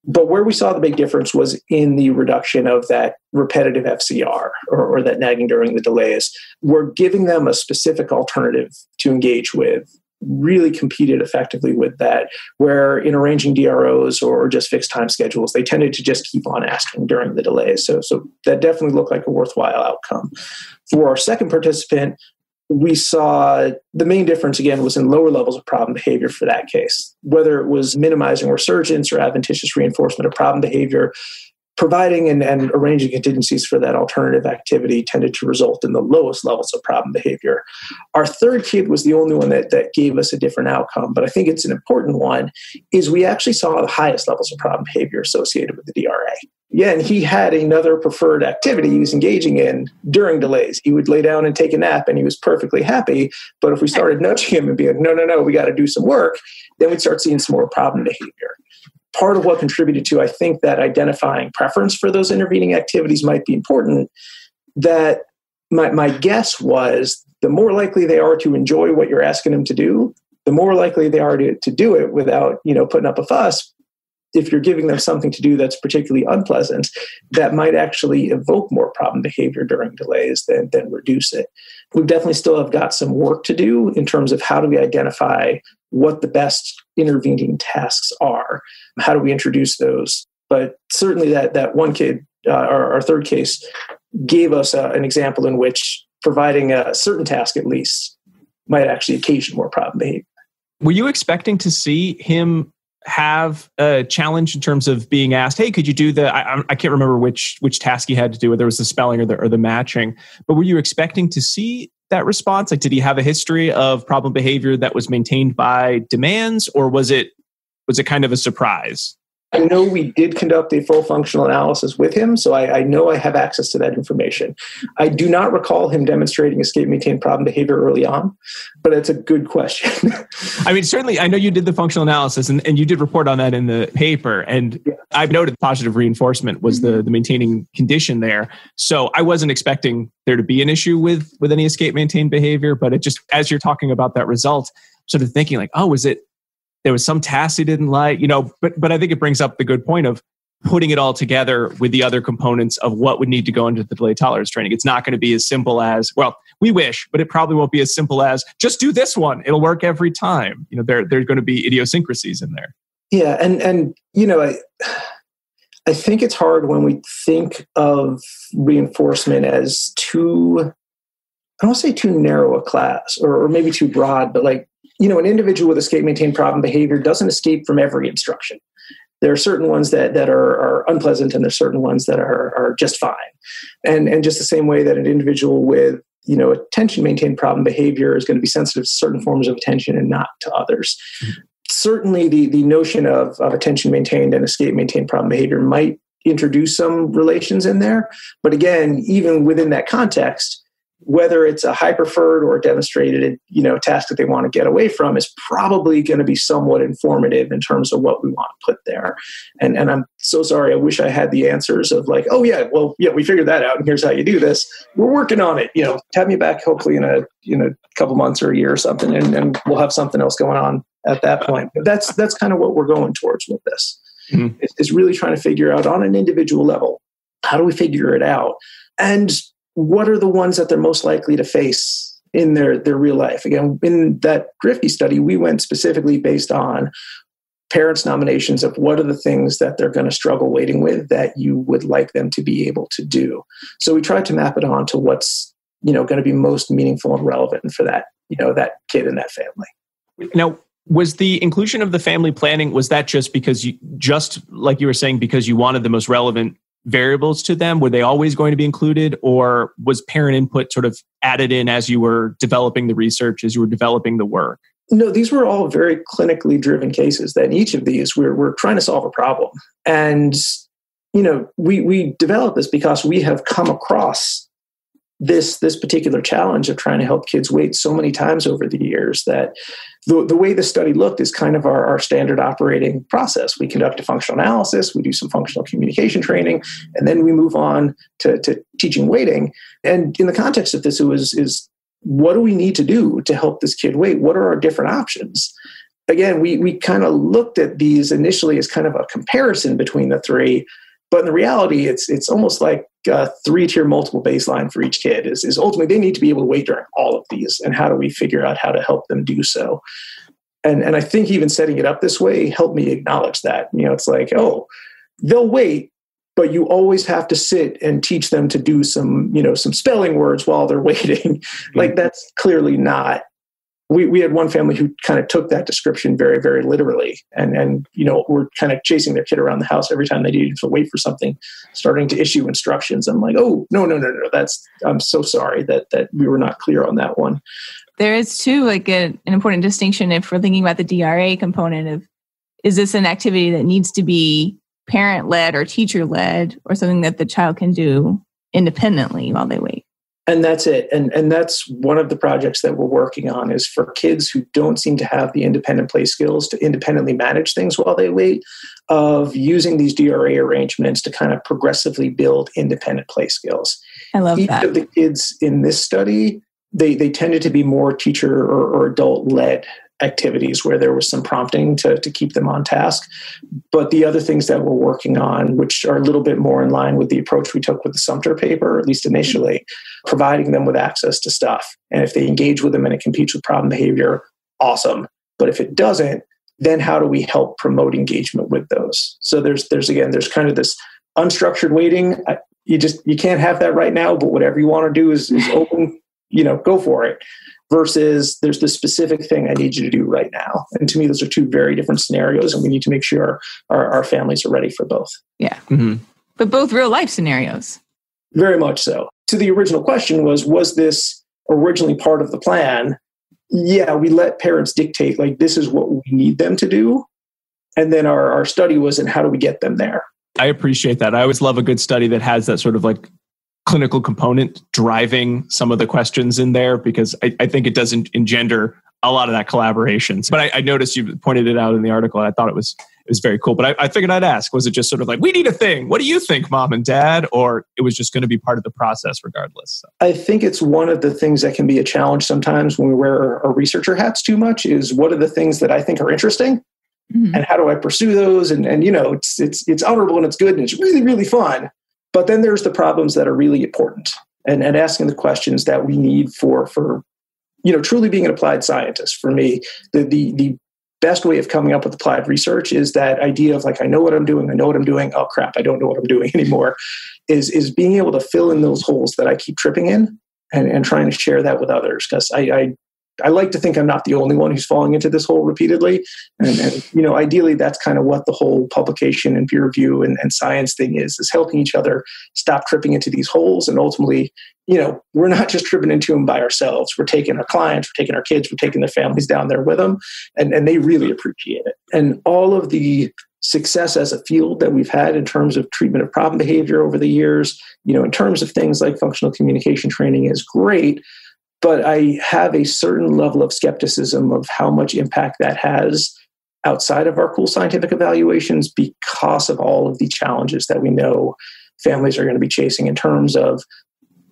But where we saw the big difference was in the reduction of that repetitive FCR or that nagging during the delays. We're giving them a specific alternative to engage with, really competed effectively with that, where in arranging DROs or just fixed time schedules, they tended to just keep on asking during the delays. So that definitely looked like a worthwhile outcome. For our second participant, we saw the main difference, again, was in lower levels of problem behavior for that case. Whether it was minimizing resurgence or adventitious reinforcement of problem behavior, providing and arranging contingencies for that alternative activity tended to result in the lowest levels of problem behavior. Our third kid was the only one that gave us a different outcome, but I think it's an important one, is we actually saw the highest levels of problem behavior associated with the DRA. Yeah, and he had another preferred activity he was engaging in during delays. He would lay down and take a nap, and he was perfectly happy. But if we started nudging him and being like, no, we got to do some work, then we'd start seeing some more problem behavior. Part of what contributed to, I think, that identifying preference for those intervening activities might be important, that my guess was the more likely they are to enjoy what you're asking them to do, the more likely they are to do it without, putting up a fuss. If you're giving them something to do that's particularly unpleasant, that might actually evoke more problem behavior during delays than reduce it. We definitely still have got some work to do in terms of how do we identify what the best intervening tasks are. How do we introduce those? But certainly that one kid, our third case, gave us an example in which providing a certain task at least might actually occasion more problem behavior. Were you expecting to see him have a challenge in terms of being asked, hey, could you do I can't remember which task he had to do, whether it was the spelling or the matching, but were you expecting to see that response? Like, did he have a history of problem behavior that was maintained by demands, or was it kind of a surprise? I know we did conduct a full functional analysis with him, so I know I have access to that information. I do not recall him demonstrating escape maintain problem behavior early on, but it's a good question. I mean, certainly, I know you did the functional analysis, and you did report on that in the paper, and yeah. I've noted positive reinforcement was the maintaining condition there. So I wasn't expecting there to be an issue with any escape maintain behavior, but it just, as you're talking about that result, sort of thinking like, oh, was it there was some task he didn't like, but I think it brings up the good point of putting it all together with the other components of what would need to go into the delay tolerance training. It's not going to be as simple as, well, we wish, but it probably won't be as simple as just do this one. It'll work every time. There's going to be idiosyncrasies in there. Yeah. And I think it's hard when we think of reinforcement as I don't want to say too narrow a class or maybe too broad, but an individual with escape maintain problem behavior doesn't escape from every instruction. There are certain ones that are unpleasant, and there's certain ones that are just fine. And just the same way that an individual with attention maintain problem behavior is going to be sensitive to certain forms of attention and not to others. Mm-hmm. Certainly the notion of attention maintained and escape maintained problem behavior might introduce some relations in there. But again, even within that context, whether it's a high preferred or a demonstrated, task that they want to get away from is probably going to be somewhat informative in terms of what we want to put there. And I'm so sorry. I wish I had the answers of we figured that out and here's how you do this. We're working on it. Have me back hopefully in a couple months or a year or something, and we'll have something else going on at that point. But that's kind of what we're going towards with this. Mm-hmm. It's really trying to figure out on an individual level, how do we figure it out? And what are the ones that they're most likely to face in their real life? Again, in that Drifke study, we went specifically based on parents' nominations of what are the things that they're going to struggle waiting with that you would like them to be able to do. So we tried to map it on to what's going to be most meaningful and relevant for that that kid and that family. Now, was the inclusion of the family planning, was that just because just like you were saying, because you wanted the most relevant variables to them? Were they always going to be included, or was parent input sort of added in as you were developing the research, as you were developing the work? No, these were all very clinically driven cases. That in each of these, we're trying to solve a problem. And, we developed this because we have come across this particular challenge of trying to help kids wait so many times over the years that the way the study looked is kind of our standard operating process. We conduct a functional analysis, we do some functional communication training, and then we move on to teaching waiting. And in the context of this, is what do we need to do to help this kid wait? What are our different options? Again, we kind of looked at these initially as kind of a comparison between the three, but in the reality, it's almost like a 3-tier multiple baseline for each kid is ultimately they need to be able to wait during all of these. And how do we figure out how to help them do so? And I think even setting it up this way helped me acknowledge that. It's like, oh, they'll wait, but you always have to sit and teach them to do some spelling words while they're waiting. Like that's clearly not. We had one family who kind of took that description very, very literally, and were kind of chasing their kid around the house every time they needed to wait for something, starting to issue instructions. I'm like, oh, no. I'm so sorry that we were not clear on that one. There is too, like an important distinction if we're thinking about the DRA component of, is this an activity that needs to be parent-led or teacher-led, or something that the child can do independently while they wait? And that's it. And that's one of the projects that we're working on, is for kids who don't seem to have the independent play skills to independently manage things while they wait, of using these DRA arrangements to kind of progressively build independent play skills. I love that. Each of the kids in this study, they tended to be more teacher or adult-led activities where there was some prompting to keep them on task. But the other things that we're working on, which are a little bit more in line with the approach we took with the Sumter paper, at least initially, providing them with access to stuff. And if they engage with them and it competes with problem behavior, awesome. But if it doesn't, then how do we help promote engagement with those? So there's kind of this unstructured waiting. You can't have that right now, but whatever you want to do is open, go for it. Versus there's this specific thing I need you to do right now. And to me, those are two very different scenarios, and we need to make sure our families are ready for both. Yeah. Mm-hmm. But both real life scenarios. Very much so. To the original question was this originally part of the plan? Yeah, we let parents dictate, like, this is what we need them to do. And then our study was in how do we get them there? I appreciate that. I always love a good study that has that sort of like clinical component driving some of the questions in there, because I think it doesn't engender a lot of that collaboration. But I noticed you pointed it out in the article, and I thought it was very cool. But I figured I'd ask, was it just sort of like, we need a thing? What do you think, Mom and Dad? Or it was just going to be part of the process regardless? So. I think it's one of the things that can be a challenge sometimes when we wear our researcher hats too much, is what are the things that I think are interesting? Mm-hmm. And how do I pursue those? And it's honorable and it's good and it's really, really fun. But then there's the problems that are really important, and asking the questions that we need for truly being an applied scientist. For me, the best way of coming up with applied research is that idea of like, I know what I'm doing. Oh crap, I don't know what I'm doing anymore. Is being able to fill in those holes that I keep tripping in, and trying to share that with others. Because I like to think I'm not the only one who's falling into this hole repeatedly. And ideally that's kind of what the whole publication and peer review and science thing is helping each other stop tripping into these holes. And ultimately, we're not just tripping into them by ourselves. We're taking our clients, we're taking our kids, we're taking their families down there with them. And they really appreciate it. And all of the success as a field that we've had in terms of treatment of problem behavior over the years, in terms of things like functional communication training is great. But I have a certain level of skepticism of how much impact that has outside of our cool scientific evaluations, because of all of the challenges that we know families are going to be chasing in terms of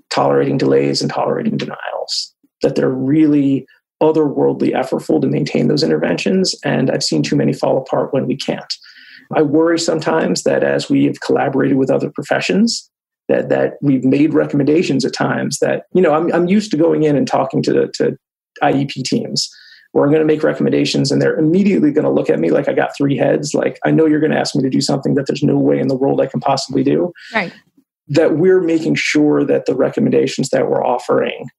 tolerating delays and tolerating denials, that they're really otherworldly effortful to maintain those interventions. And I've seen too many fall apart when we can't. I worry sometimes that as we have collaborated with other professions, that we've made recommendations at times that, I'm used to going in and talking to IEP teams where I'm going to make recommendations and they're immediately going to look at me like I got three heads. Like, I know you're going to ask me to do something that there's no way in the world I can possibly do. Right. That we're making sure that the recommendations that we're offering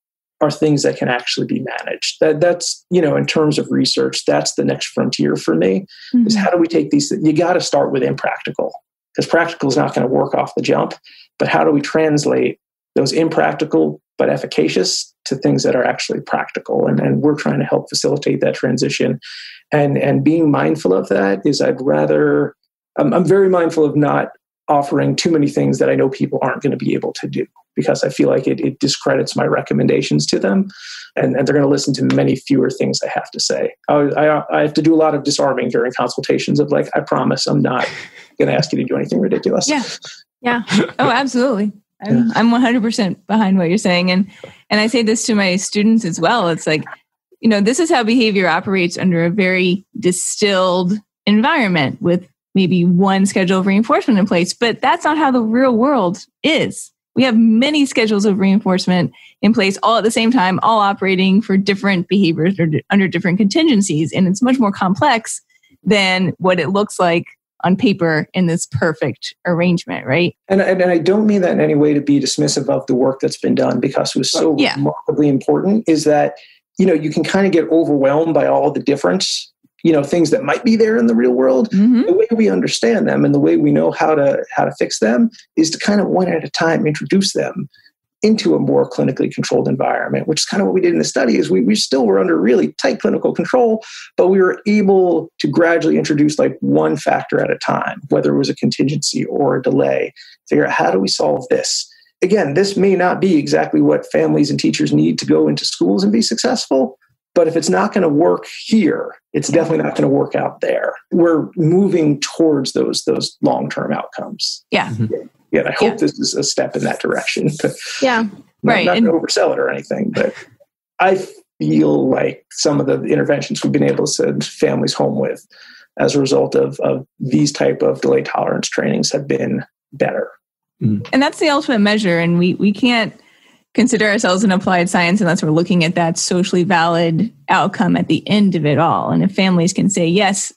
are things that can actually be managed. That's, in terms of research, that's the next frontier for me, mm-hmm. is how do we take these? You got to start with impractical, because practical is not going to work off the jump. But how do we translate those impractical but efficacious to things that are actually practical? And we're trying to help facilitate that transition. And being mindful of that is I'm very mindful of not offering too many things that I know people aren't going to be able to do, because I feel like it discredits my recommendations to them. And they're going to listen to many fewer things I have to say. I have to do a lot of disarming during consultations of like, I promise I'm not going to ask you to do anything ridiculous. Yeah. Oh, absolutely. I'm 100% behind what you're saying. And I say this to my students as well. It's like, this is how behavior operates under a very distilled environment with maybe one schedule of reinforcement in place, but that's not how the real world is. We have many schedules of reinforcement in place all at the same time, all operating for different behaviors or under different contingencies. And it's much more complex than what it looks like on paper in this perfect arrangement, right? And I don't mean that in any way to be dismissive of the work that's been done, because it was so remarkably important, is that, you can kind of get overwhelmed by all the different, things that might be there in the real world. Mm-hmm. The way we understand them and the way we know how to fix them is to kind of one at a time introduce them into a more clinically controlled environment, which is kind of what we did in the study. Is we still were under really tight clinical control, but we were able to gradually introduce like one factor at a time, whether it was a contingency or a delay, figure out how do we solve this. Again, this may not be exactly what families and teachers need to go into schools and be successful, but if it's not going to work here, it's definitely not going to work out there. We're moving towards those long-term outcomes. Yeah. Mm-hmm. Yeah, I hope this is a step in that direction. Yeah. Not to oversell it or anything, but I feel like some of the interventions we've been able to send families home with as a result of these type of delay tolerance trainings have been better. And that's the ultimate measure. And we can't consider ourselves in applied science unless we're looking at that socially valid outcome at the end of it all. And if families can say, yes,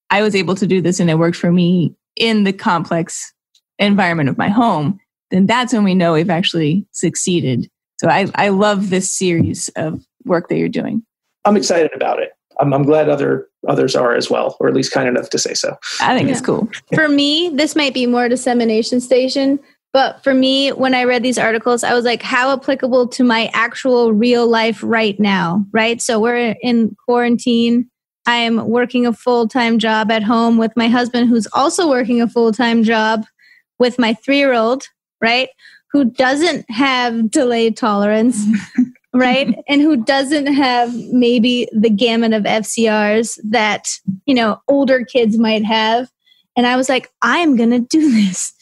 I was able to do this and it worked for me in the complex environment of my home, then that's when we know we've actually succeeded. So I love this series of work that you're doing. I'm excited about it. I'm glad others are as well, or at least kind enough to say so. I think it's cool. For me, this might be more dissemination station, but for me, when I read these articles, I was like, how applicable to my actual real life right now, right? So we're in quarantine. I am working a full-time job at home with my husband, who's also working a full-time job with my 3-year-old, right? Who doesn't have delay tolerance, right? And who doesn't have maybe the gamut of FCRs that, older kids might have. And I was like, I am going to do this.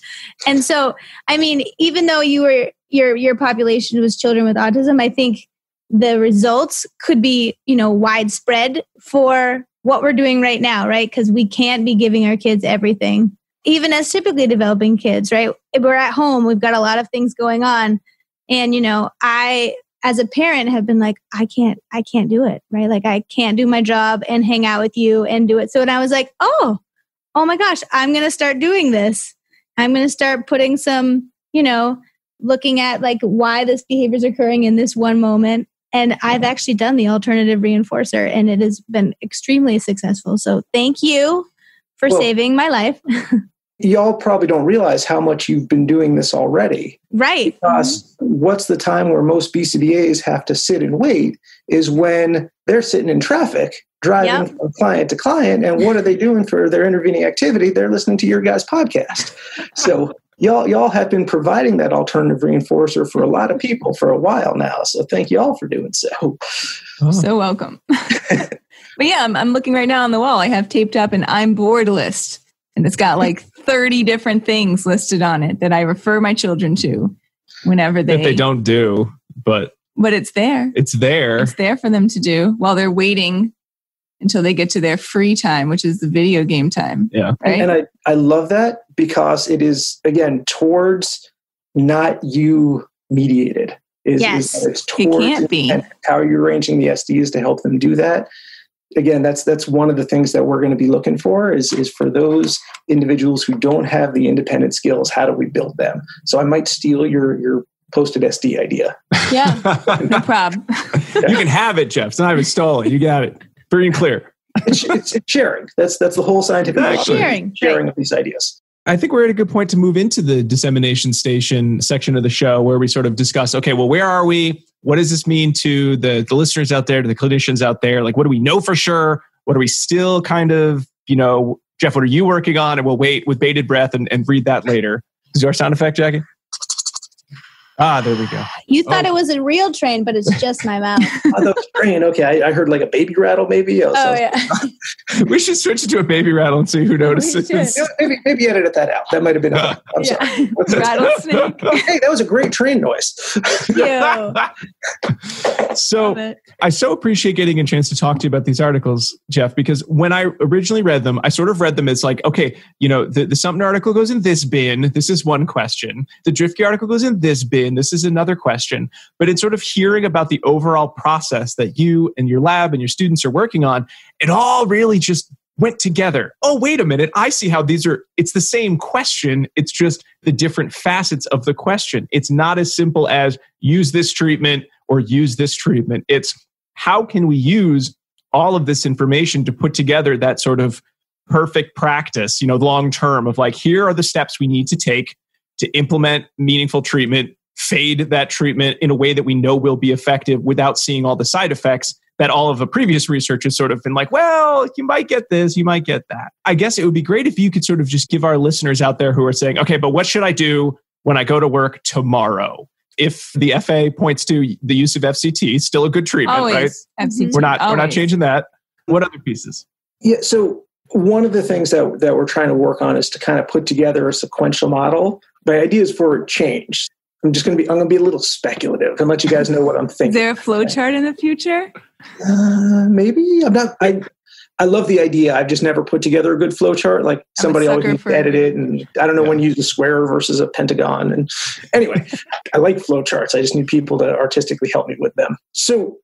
And so, I mean, even though your population was children with autism, I think the results could be, widespread for what we're doing right now, right? Because we can't be giving our kids everything. Even as typically developing kids, right? If we're at home, we've got a lot of things going on. And, I, as a parent, have been like, I can't do it, right? Like, I can't do my job and hang out with you and do it. So, and I was like, oh my gosh, I'm going to start doing this. I'm going to start putting some, looking at like why this behavior is occurring in this one moment. And I've actually done the alternative reinforcer and it has been extremely successful. So thank you for saving my life. Y'all probably don't realize how much you've been doing this already. Right. Because what's the time where most BCBAs have to sit and wait is when they're sitting in traffic, driving from client to client. And what are they doing for their intervening activity? They're listening to your guys' podcast. So y'all have been providing that alternative reinforcer for a lot of people for a while now. So thank you all for doing so. So welcome. But yeah, I'm looking right now on the wall. I have taped up an I'm bored list. And it's got like 30 different things listed on it that I refer my children to whenever if they don't do, but it's there. It's there. It's there for them to do while they're waiting until they get to their free time, which is the video game time. Yeah. Right? And I love that because it is, again, towards not you mediated. Yes. It's towards it can't be. And how you're arranging the SDs to help them do that. Again, that's one of the things that we're going to be looking for is for those individuals who don't have the independent skills, how do we build them? So I might steal your posted SD idea. Yeah, no problem. You can have it, Jeff. It's not even stolen. You got it. Free and clear. It's sharing. That's the whole scientific sharing of these ideas. I think we're at a good point to move into the dissemination station section of the show where we sort of discuss, okay, well, where are we? What does this mean to the listeners out there, to the clinicians out there? Like, what do we know for sure? What are we still kind of, Jeff, what are you working on? And we'll wait with bated breath and read that later. Is your sound effect, Jackie? There we go. You thought it was a real train, but it's just my mouth. I thought it was a train. Okay, I heard like a baby rattle maybe. Yeah. We should switch it to a baby rattle and see who notices. Maybe edit that out. That might have been I'm sorry. Rattlesnake. Hey, that was a great train noise. So I so appreciate getting a chance to talk to you about these articles, Jeff, because when I originally read them, I sort of read them as like, okay, the Sumter article goes in this bin. This is one question. The Drifke article goes in this bin. This is another question. But in sort of hearing about the overall process that you and your lab and your students are working on, it all really just went together. Oh, wait a minute. I see how it's the same question. It's just the different facets of the question. It's not as simple as use this treatment or use this treatment. It's how can we use all of this information to put together that sort of perfect practice, long term of like, here are the steps we need to take to implement meaningful treatment, fade that treatment in a way that we know will be effective without seeing all the side effects that all of the previous research has sort of been like, well, you might get this, you might get that. I guess it would be great if you could sort of just give our listeners out there who are saying, okay, but what should I do when I go to work tomorrow? If the FA points to the use of FCT, still a good treatment, always. Right? FCT, we're not changing that. What other pieces? Yeah, so one of the things that we're trying to work on is to kind of put together a sequential model. My idea is for change. I'm going to be a little speculative and let you guys know what I'm thinking. Is there a flow chart in the future? Maybe. I love the idea. I've just never put together a good flow chart. Like somebody always needs to edit it. And I don't know when to use a square versus a pentagon. And anyway, I like flow charts. I just need people to artistically help me with them. So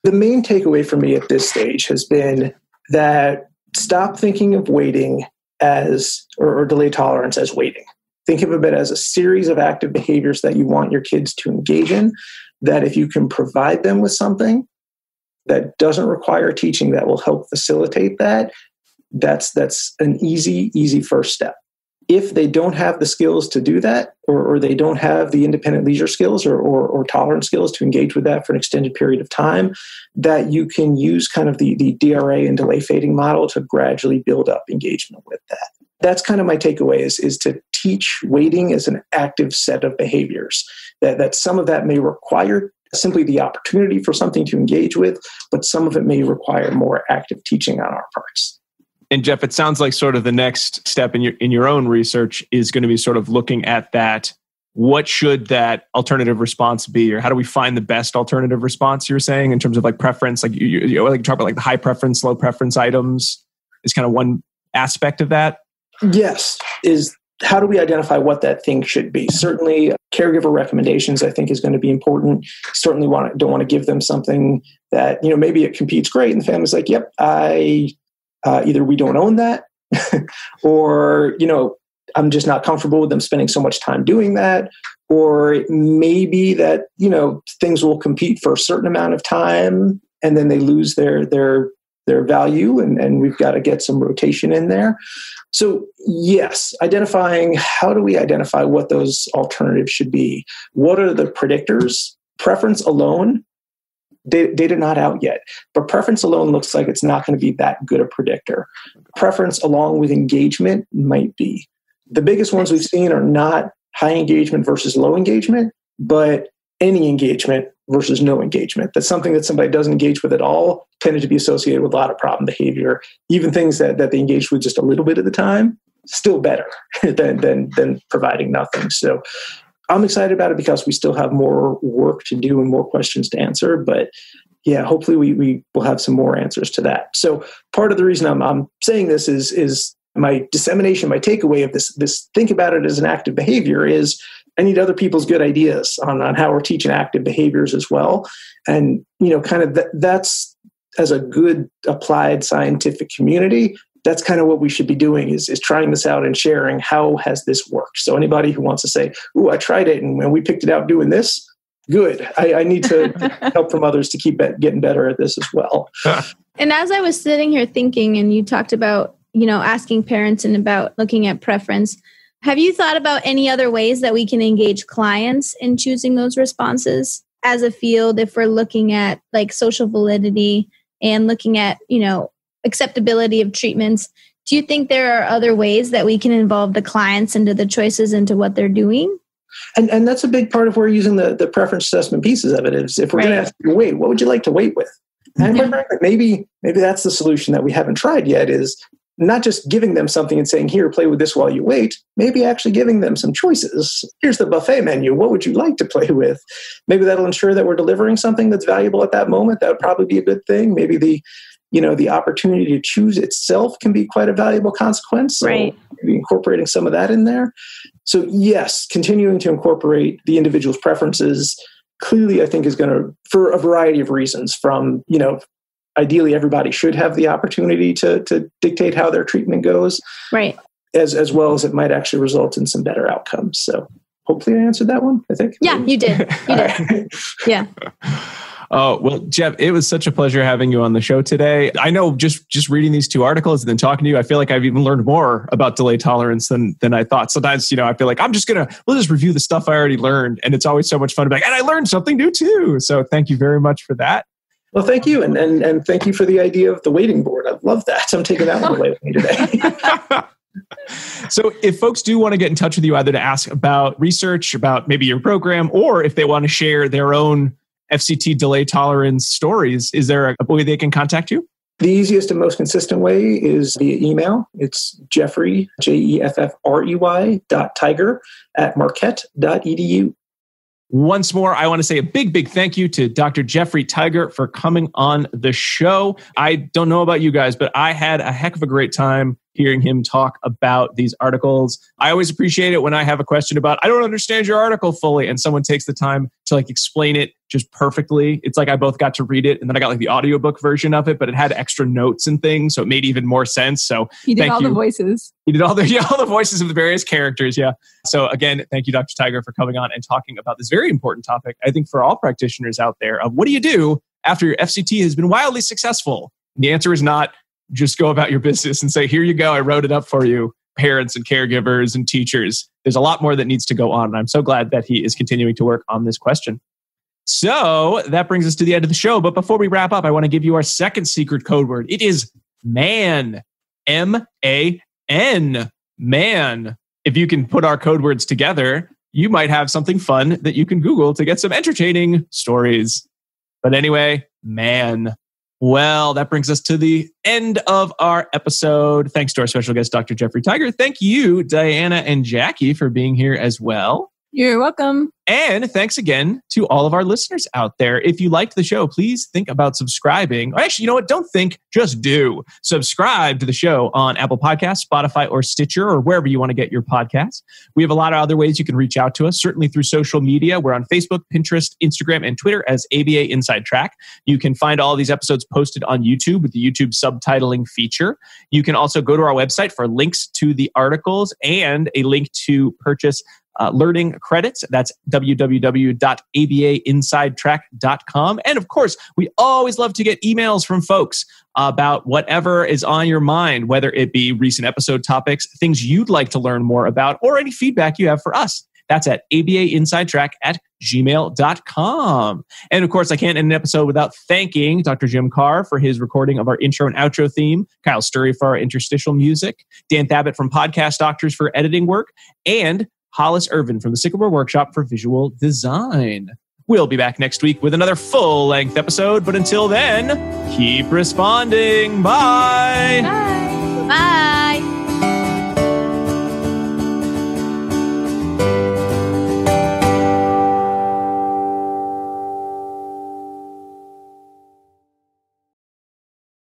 the main takeaway for me at this stage has been that stop thinking of waiting as, or delay tolerance as waiting. Think of it as a series of active behaviors that you want your kids to engage in, that if you can provide them with something that doesn't require teaching that will help facilitate that, that's an easy first step. If they don't have the skills to do that, or they don't have the independent leisure skills or tolerance skills to engage with that for an extended period of time, that you can use kind of the DRA and delay fading model to gradually build up engagement with that. That's kind of my takeaway is to teach waiting as an active set of behaviors, that some of that may require simply the opportunity for something to engage with, but some of it may require more active teaching on our parts. And Jeff, it sounds like sort of the next step in your own research is going to be sort of looking at that. What should that alternative response be, or how do we find the best alternative response? You're saying in terms of like preference, like you like talk about like the high preference, low preference items is kind of one aspect of that. Yes, is how do we identify what that thing should be? Certainly, caregiver recommendations I think is going to be important. Certainly, don't want to give them something that maybe it competes great, and the family's like, "Yep, either we don't own that, or I'm just not comfortable with them spending so much time doing that, or maybe that things will compete for a certain amount of time and then they lose their value, and we've got to get some rotation in there." So yes, how do we identify what those alternatives should be? What are the predictors? Preference alone, data not out yet, but preference alone looks like it's not going to be that good a predictor. Preference along with engagement might be. The biggest ones we've seen are not high engagement versus low engagement, but any engagement versus no engagement. That's something that somebody doesn't engage with at all tended to be associated with a lot of problem behavior. Even things that they engaged with just a little bit of the time, still better than providing nothing. So I'm excited about it because we still have more work to do and more questions to answer. But yeah, hopefully we will have some more answers to that. So part of the reason I'm saying this is my dissemination, my takeaway of this think about it as an active behavior is I need other people's good ideas on how we're teaching active behaviors as well. And, kind of that's as a good applied scientific community, that's kind of what we should be doing is trying this out and sharing how has this worked. So anybody who wants to say, "Ooh, I tried it and we picked it out doing this," good. I need to help from others to keep getting better at this as well. And as I was sitting here thinking, and you talked about, asking parents and about looking at preference, have you thought about any other ways that we can engage clients in choosing those responses as a field if we're looking at like social validity and looking at, acceptability of treatments? Do you think there are other ways that we can involve the clients into the choices into what they're doing? And that's a big part of where we're using the preference assessment pieces of it is if we're going to ask you to wait, what would you like to wait with? And quite frankly, maybe that's the solution that we haven't tried yet is not just giving them something and saying, "Here, play with this while you wait," maybe actually giving them some choices. Here's the buffet menu. What would you like to play with? Maybe that'll ensure that we're delivering something that's valuable at that moment. That would probably be a good thing. Maybe the opportunity to choose itself can be quite a valuable consequence. So right. Maybe incorporating some of that in there. So yes, continuing to incorporate the individual's preferences clearly I think is going to, for a variety of reasons, from, ideally everybody should have the opportunity to dictate how their treatment goes. Right. As well as it might actually result in some better outcomes. So hopefully I answered that one, I think. Yeah, you did. You did. Yeah. Oh, well, Jeff, it was such a pleasure having you on the show today. I know just reading these two articles and then talking to you, I feel like I've even learned more about delay tolerance than I thought. Sometimes, I feel like we'll just review the stuff I already learned. And it's always so much fun to be like, and I learned something new too. So thank you very much for that. Well, thank you. And thank you for the idea of the waiting board. I love that. I'm taking that one away with me today. So if folks do want to get in touch with you, either to ask about research, about maybe your program, or if they want to share their own FCT delay tolerance stories, is there a way they can contact you? The easiest and most consistent way is via email. It's Jeffrey, jeffrey.tiger@marquette.edu. Once more, I want to say a big thank you to Dr. Jeffrey Tiger for coming on the show. I don't know about you guys, but I had a heck of a great time hearing him talk about these articles. I always appreciate it when I have a question about, I don't understand your article fully, and someone takes the time to explain it just perfectly. It's like I both got to read it, and then I got the audiobook version of it, but it had extra notes and things, so it made even more sense. So he did all the voices. He did all the voices of the various characters. Yeah. So again, thank you, Dr. Tiger, for coming on and talking about this very important topic, I think, for all practitioners out there, of what do you do after your FCT has been wildly successful? And the answer is not just go about your business and say, here you go, I wrote it up for you, parents and caregivers and teachers. There's a lot more that needs to go on. And I'm so glad that he is continuing to work on this question. So that brings us to the end of the show. But before we wrap up, I want to give you our second secret code word. It is MAN. M-A-N. Man. If you can put our code words together, you might have something fun that you can Google to get some entertaining stories. But anyway, man. Well, that brings us to the end of our episode. Thanks to our special guest, Dr. Jeffrey Tiger. Thank you, Diana and Jackie, for being here as well. You're welcome. And thanks again to all of our listeners out there. If you liked the show, please think about subscribing. Actually, you know what? Don't think, just do. Subscribe to the show on Apple Podcasts, Spotify, or Stitcher, or wherever you want to get your podcasts. We have a lot of other ways you can reach out to us, certainly through social media. We're on Facebook, Pinterest, Instagram, and Twitter as ABA Inside Track. You can find all of these episodes posted on YouTube with the YouTube subtitling feature. You can also go to our website for links to the articles and a link to purchase learning credits. That's www.abainsidetrack.com. And of course, we always love to get emails from folks about whatever is on your mind, whether it be recent episode topics, things you'd like to learn more about, or any feedback you have for us. That's at abainsidetrack@gmail.com. And of course, I can't end an episode without thanking Dr. Jim Carr for his recording of our intro and outro theme, Kyle Sturry for our interstitial music, Dan Thabit from Podcast Doctors for editing work, and Hollis Irvin from the Sycamore Workshop for visual design. We'll be back next week with another full-length episode, but until then, keep responding. Bye!